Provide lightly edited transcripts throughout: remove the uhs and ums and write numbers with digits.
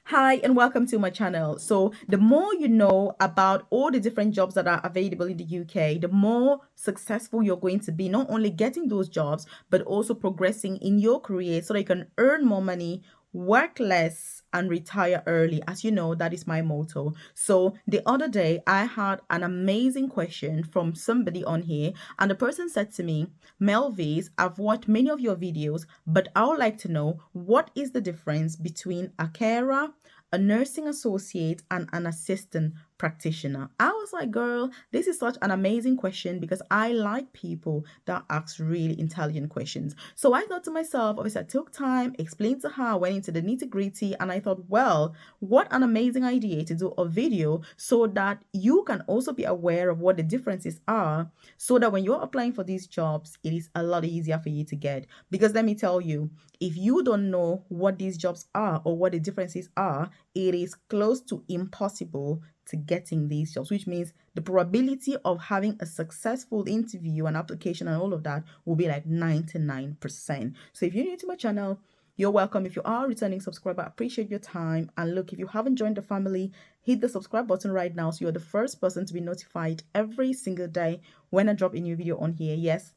Hi and welcome to my channel. So the more you know about all the different jobs that are available in the UK, the more successful you're going to be, not only getting those jobs, but also progressing in your career so that you can earn more money, work less, and retire early. As you know, that is my motto. So the other day, I had an amazing question from somebody on here, and the person said to me, Melvis, I've watched many of your videos, but I would like to know what is the difference between a carer, a nursing associate, and an assistant practitioner. I was like, girl, this is such an amazing question because I like people that ask really intelligent questions. So I thought to myself, obviously, I took time, explained to her, went into the nitty gritty, and I thought, well, what an amazing idea to do a video so that you can also be aware of what the differences are, so that when you're applying for these jobs, it is a lot easier for you to get. Because let me tell you, if you don't know what these jobs are or what the differences are, it is close to impossible to getting these jobs, which means the probability of having a successful interview and application and all of that will be like 99%. So if you're new to my channel, you're welcome. If you are a returning subscriber, I appreciate your time. And look, if you haven't joined the family, hit the subscribe button right now so you're the first person to be notified every single day when I drop a new video on here. Yes,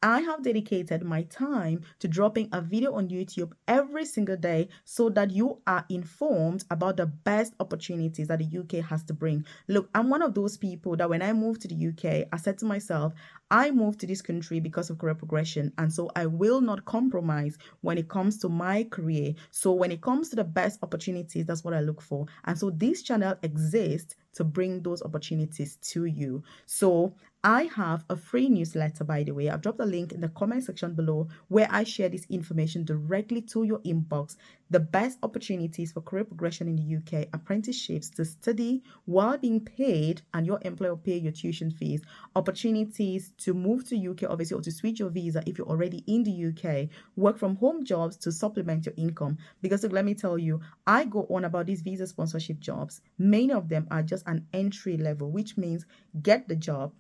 I have dedicated my time to dropping a video on YouTube every single day so that you are informed about the best opportunities that the UK has to bring. Look, I'm one of those people that when I moved to the UK, I said to myself, I moved to this country because of career progression. And so I will not compromise when it comes to my career. So when it comes to the best opportunities, that's what I look for. And so this channel exists to bring those opportunities to you. So I have a free newsletter, by the way. I've dropped a link in the comment section below where I share this information directly to your inbox. The best opportunities for career progression in the UK, apprenticeships to study while being paid, and your employer will pay your tuition fees, opportunities to move to UK, obviously, or to switch your visa if you're already in the UK, work from home jobs to supplement your income. Because look, let me tell you, I go on about these visa sponsorship jobs. Many of them are just an entry level, which means get the job,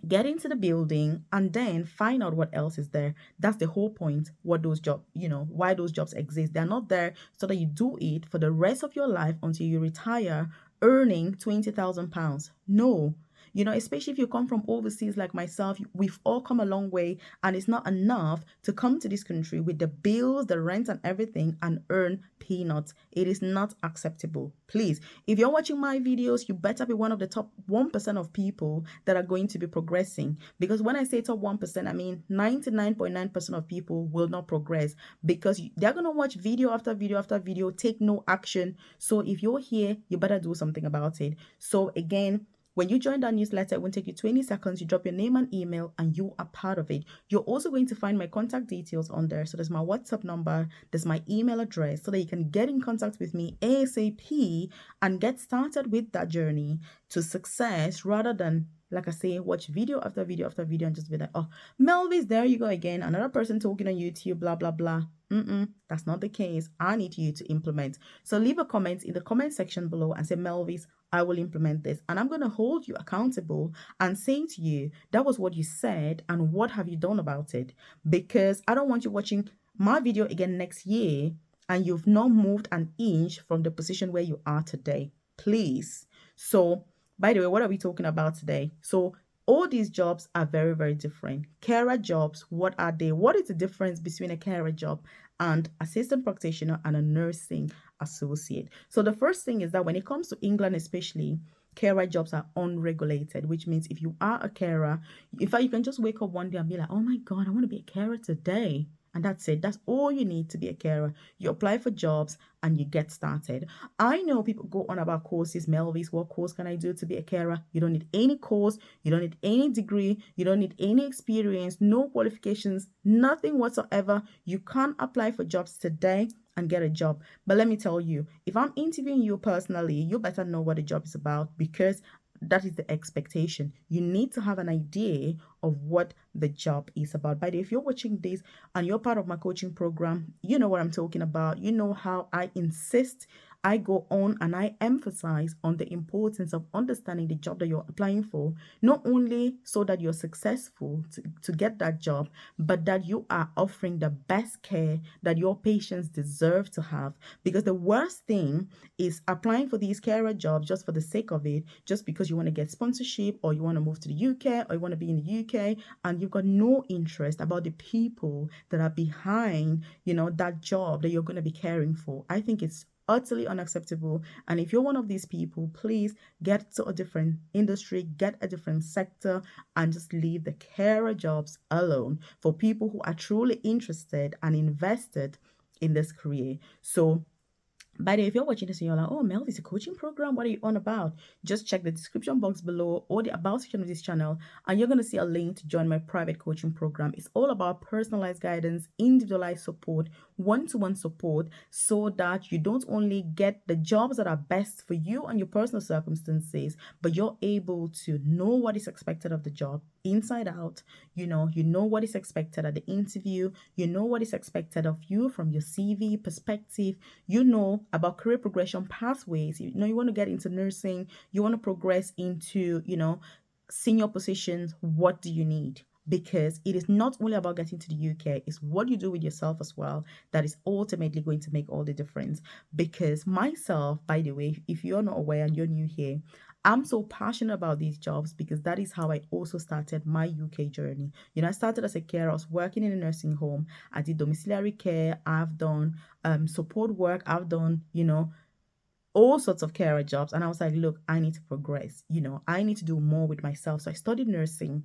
get into the building, and then find out what else is there. That's the whole point. What those jobs, why those jobs exist. They're not there so that you do it for the rest of your life until you retire earning £20,000. No. Especially if you come from overseas like myself, we've all come a long way, and it's not enough to come to this country with the bills, the rent, and everything and earn peanuts. It is not acceptable. Please, if you're watching my videos, you better be one of the top 1% of people that are going to be progressing. Because when I say top 1%, I mean 99.9% of people will not progress because they're going to watch video after video after video, take no action. So if you're here, you better do something about it. So again, when you join that newsletter, it won't take you 20 seconds. You drop your name and email, and you are part of it. You're also going to find my contact details on there. So there's my WhatsApp number, there's my email address, so that you can get in contact with me ASAP and get started with that journey to success, rather than, like I say, watch video after video after video and just be like, oh, Melvis, there you go again. Another person talking on YouTube, blah, blah, blah. That's not the case. I need you to implement. So leave a comment in the comment section below and say, Melvis, I will implement this. And I'm going to hold you accountable and say to you, that was what you said, and what have you done about it? Because I don't want you watching my video again next year and you've not moved an inch from the position where you are today. Please. So, by the way, what are we talking about today? So, all these jobs are very, very different. Carer jobs, what are they? What is the difference between a carer job and assistant practitioner and a nursing associate? So the first thing is that when it comes to England, especially, carer jobs are unregulated, which means if you are a carer, in fact, you can just wake up one day and be like, oh my God, I want to be a carer today. And that's it. That's all you need to be a carer. You apply for jobs and you get started. I know people go on about courses. Melvis, what course can I do to be a carer? You don't need any course. You don't need any degree. You don't need any experience, no qualifications, nothing whatsoever. You can't apply for jobs today and get a job. But let me tell you, if I'm interviewing you personally, you better know what the job is about, because that is the expectation. You need to have an idea of what the job is about. By the way, if you're watching this and you're part of my coaching program, you know what I'm talking about. You know how I insist I go on and I emphasize on the importance of understanding the job that you're applying for, not only so that you're successful to get that job, but that you are offering the best care that your patients deserve to have. Because the worst thing is applying for these carer jobs just for the sake of it, just because you want to get sponsorship or you want to move to the UK or you want to be in the UK, and you've got no interest about the people that are behind, that job that you're going to be caring for. I think it's utterly unacceptable. And if you're one of these people, please get to a different industry, get a different sector, and just leave the carer jobs alone for people who are truly interested and invested in this career. So by the way, if you're watching this and you're like, oh, Mel, this is a coaching program, what are you on about? Just check the description box below or the about section of this channel, and you're going to see a link to join my private coaching program. It's all about personalized guidance, individualized support, one-to-one support, so that you don't only get the jobs that are best for you and your personal circumstances, but you're able to know what is expected of the job inside out. You know what is expected at the interview, you know what is expected of you from your CV perspective, you know about career progression pathways. You want to get into nursing, you want to progress into, senior positions. What do you need? Because it is not only about getting to the UK, it's what you do with yourself as well that is ultimately going to make all the difference. Because myself, by the way, if you're not aware and you're new here, I'm so passionate about these jobs because that is how I also started my UK journey. I started as a carer. I was working in a nursing home. I did domiciliary care. I've done support work. I've done, all sorts of carer jobs. And I was like, look, I need to progress. I need to do more with myself. So I studied nursing,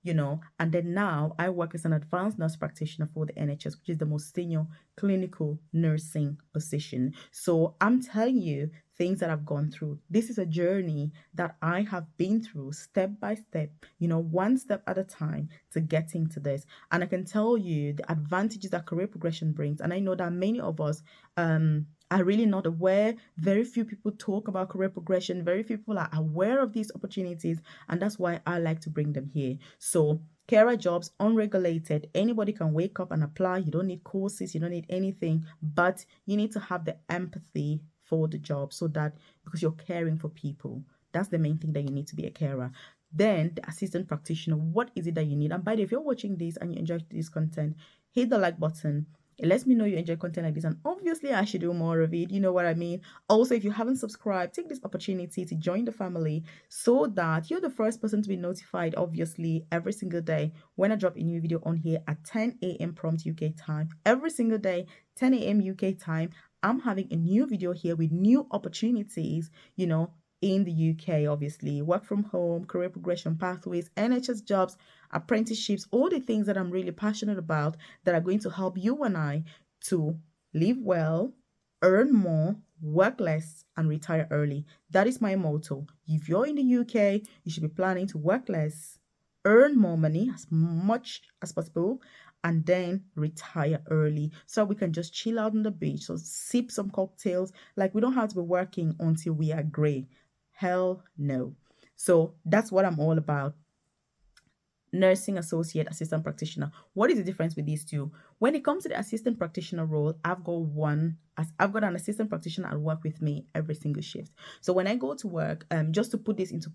and then now I work as an advanced nurse practitioner for the NHS, which is the most senior clinical nursing position. So I'm telling you things that I've gone through. This is a journey that I have been through step by step, one step at a time to getting to this. And I can tell you the advantages that career progression brings. And I know that many of us, are really not aware. Very few people talk about career progression. Very few people are aware of these opportunities. And that's why I like to bring them here. So carer jobs, unregulated. Anybody can wake up and apply. You don't need courses. You don't need anything. But you need to have the empathy for the job, so that because you're caring for people. That's the main thing that you need to be a carer. Then the assistant practitioner, what is it that you need? And by the way, if you're watching this and you enjoy this content, hit the like button. It lets me know you enjoy content like this, and obviously I should do more of it. You know what I mean? Also, if you haven't subscribed, take this opportunity to join the family so that you're the first person to be notified, obviously, every single day when I drop a new video on here at 10 a.m. prompt UK time. Every single day, 10 a.m. UK time, I'm having a new video here with new opportunities, in the UK, obviously, work from home, career progression pathways, NHS jobs, apprenticeships, all the things that I'm really passionate about that are going to help you and I to live well, earn more, work less, and retire early. That is my motto. If you're in the UK, you should be planning to work less, earn more money as much as possible, and then retire early so we can just chill out on the beach, so sip some cocktails. Like, we don't have to be working until we are gray. Hell no. So that's what I'm all about. Nursing associate, assistant practitioner. What is the difference with these two? When it comes to the assistant practitioner role, I've got an assistant practitioner at work with me every single shift. So when I go to work, just to put this into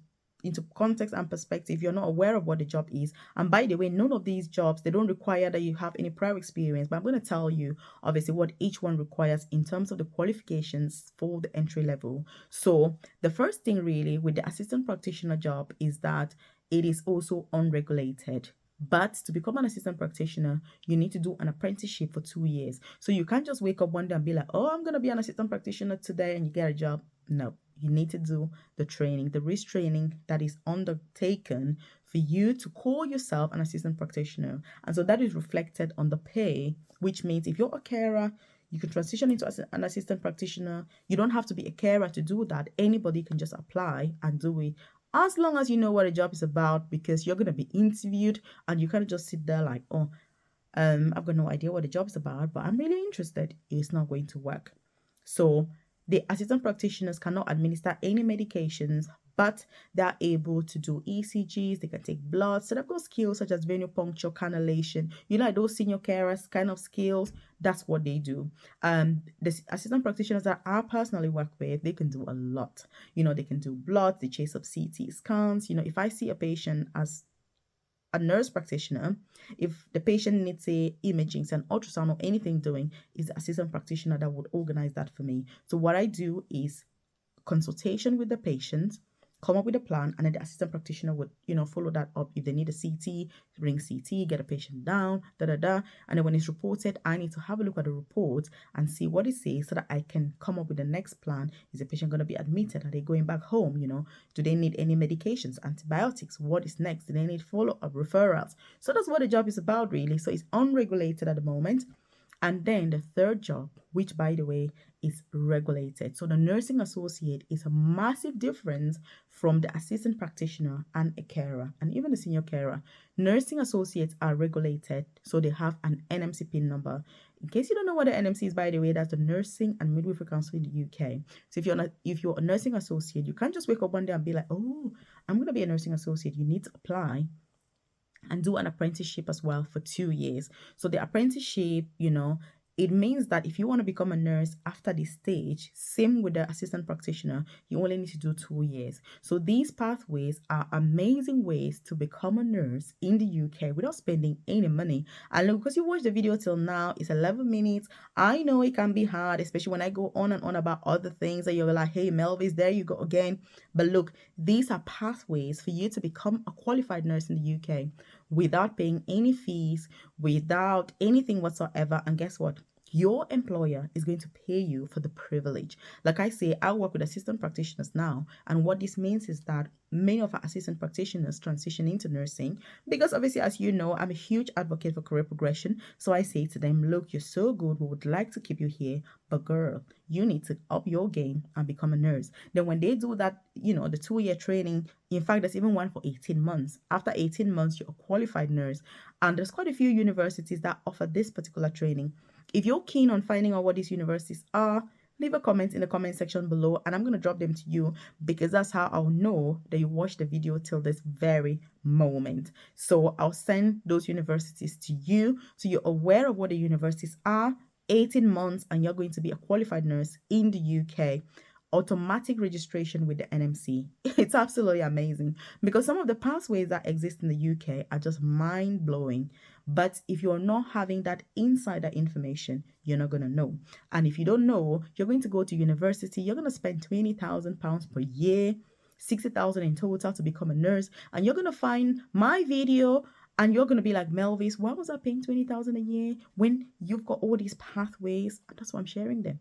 context and perspective, you're not aware of what the job is. And by the way, none of these jobs, they don't require that you have any prior experience, but I'm going to tell you obviously what each one requires in terms of the qualifications for the entry level. So the first thing really with the assistant practitioner job is that it is also unregulated. But to become an assistant practitioner, you need to do an apprenticeship for 2 years. So you can't just wake up one day and be like, oh, I'm going to be an assistant practitioner today and you get a job. No, you need to do the training, the risk training that is undertaken for you to call yourself an assistant practitioner. And so that is reflected on the pay, which means if you're a carer, you can transition into an assistant practitioner. You don't have to be a carer to do that. Anybody can just apply and do it, as long as you know what a job is about, because you're going to be interviewed and you can't just sit there like, oh, I've got no idea what the job is about, but I'm really interested. It's not going to work. So The assistant practitioners cannot administer any medications, but they're able to do ECGs, they can take blood. So they've got skills such as venipuncture, cannulation, like those senior carers kind of skills. That's what they do. The assistant practitioners that I personally work with, they can do a lot. They can do blood, they chase up CT scans. If I see a patient as a nurse practitioner, if the patient needs a imaging, an ultrasound or anything doing, is the assistant practitioner that would organize that for me. So what I do is consultation with the patient, come up with a plan, and then the assistant practitioner would, follow that up. If they need a CT, bring CT, get a patient down, and then when it's reported, I need to have a look at the report and see what it says so that I can come up with the next plan. Is the patient going to be admitted? Are they going back home? Do they need any medications, antibiotics? What is next? Do they need follow-up referrals? So that's what the job is about, really. So it's unregulated at the moment. And then the third job, which by the way is regulated. So the nursing associate is a massive difference from the assistant practitioner and a carer, and even the senior carer. Nursing associates are regulated, so they have an NMC PIN number. In case you don't know what the NMC is, by the way, that's the Nursing and Midwifery Council in the UK. So if you're a nursing associate, you can't just wake up one day and be like, oh, I'm going to be a nursing associate. You need to apply and do an apprenticeship as well for 2 years. So the apprenticeship, it means that if you want to become a nurse after this stage, same with the assistant practitioner, you only need to do 2 years. So these pathways are amazing ways to become a nurse in the UK without spending any money. And because you watched the video till now, it's 11 minutes. I know it can be hard, especially when I go on and on about other things and you're like, hey, Melvis, there you go again. But look, these are pathways for you to become a qualified nurse in the UK without paying any fees, without anything whatsoever. And guess what? Your employer is going to pay you for the privilege. Like I say, I work with assistant practitioners now. And what this means is that many of our assistant practitioners transition into nursing because obviously, as you know, I'm a huge advocate for career progression. So I say to them, look, you're so good. We would like to keep you here. But girl, you need to up your game and become a nurse. Then when they do that, the 2-year training, in fact, there's even one for 18 months. After 18 months, you're a qualified nurse. And there's quite a few universities that offer this particular training. If you're keen on finding out what these universities are, leave a comment in the comment section below and I'm going to drop them to you because that's how I'll know that you watched the video till this very moment. So I'll send those universities to you so you're aware of what the universities are. 18 months and you're going to be a qualified nurse in the UK. Automatic registration with the NMC. It's absolutely amazing because some of the pathways that exist in the UK are just mind-blowing. But if you're not having that insider information, you're not going to know. And if you don't know, you're going to go to university, you're going to spend £20,000 per year, 60,000 in total to become a nurse. And you're going to find my video and you're going to be like, Melvis, why was I paying 20,000 a year when you've got all these pathways? That's why I'm sharing them.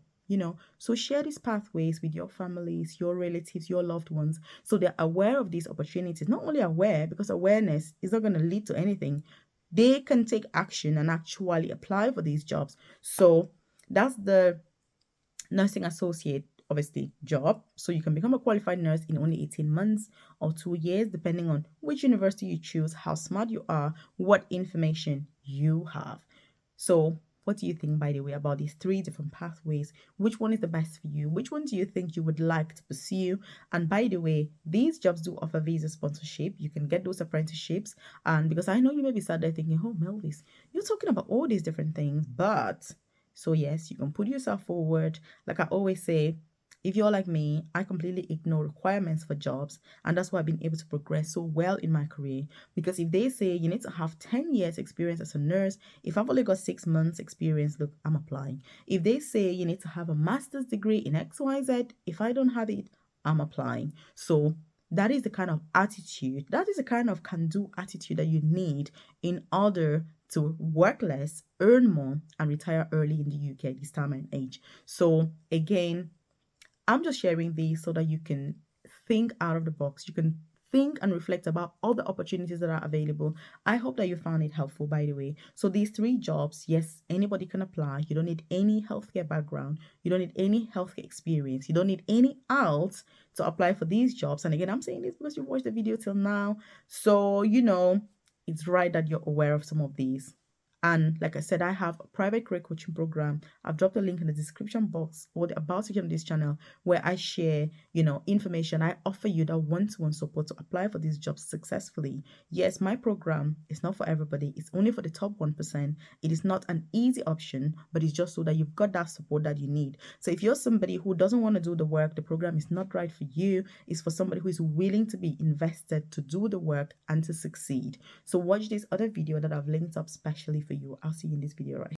So share these pathways with your families, your relatives, your loved ones, so they're aware of these opportunities. Not only aware, because awareness is not going to lead to anything. They can take action and actually apply for these jobs. So that's the nursing associate, obviously, job. So you can become a qualified nurse in only 18 months or 2 years, depending on which university you choose, how smart you are, what information you have. So what do you think, by the way, about these 3 different pathways? Which one is the best for you? Which one do you think you would like to pursue? And by the way, these jobs do offer visa sponsorship. You can get those apprenticeships. And because I know you may be sat there thinking, oh, Melvis, you're talking about all these different things. But so yes, you can put yourself forward. Like I always say, if you're like me, I completely ignore requirements for jobs, and that's why I've been able to progress so well in my career. Because if they say you need to have 10 years experience as a nurse, if I've only got 6 months experience, look, I'm applying. If they say you need to have a master's degree in XYZ, if I don't have it, I'm applying. So that is the kind of attitude, that is the kind of can-do attitude that you need in order to work less, earn more, and retire early in the UK this time and age. So again, I'm just sharing these so that you can think out of the box. You can think and reflect about all the opportunities that are available. I hope that you found it helpful, by the way. So these 3 jobs, yes, anybody can apply. You don't need any healthcare background. You don't need any healthcare experience. You don't need any else to apply for these jobs. And again, I'm saying this because you watched the video till now. So, it's right that you're aware of some of these. And like I said, I have a private career coaching program. I've dropped a link in the description box or the about section of this channel where I share, information. I offer you that one-to-one support to apply for these jobs successfully. Yes, my program is not for everybody. It's only for the top 1%. It is not an easy option, but it's just so that you've got that support that you need. So if you're somebody who doesn't want to do the work, the program is not right for you. It's for somebody who is willing to be invested to do the work and to succeed. So watch this other video that I've linked up specially for you. I'll see you in this video right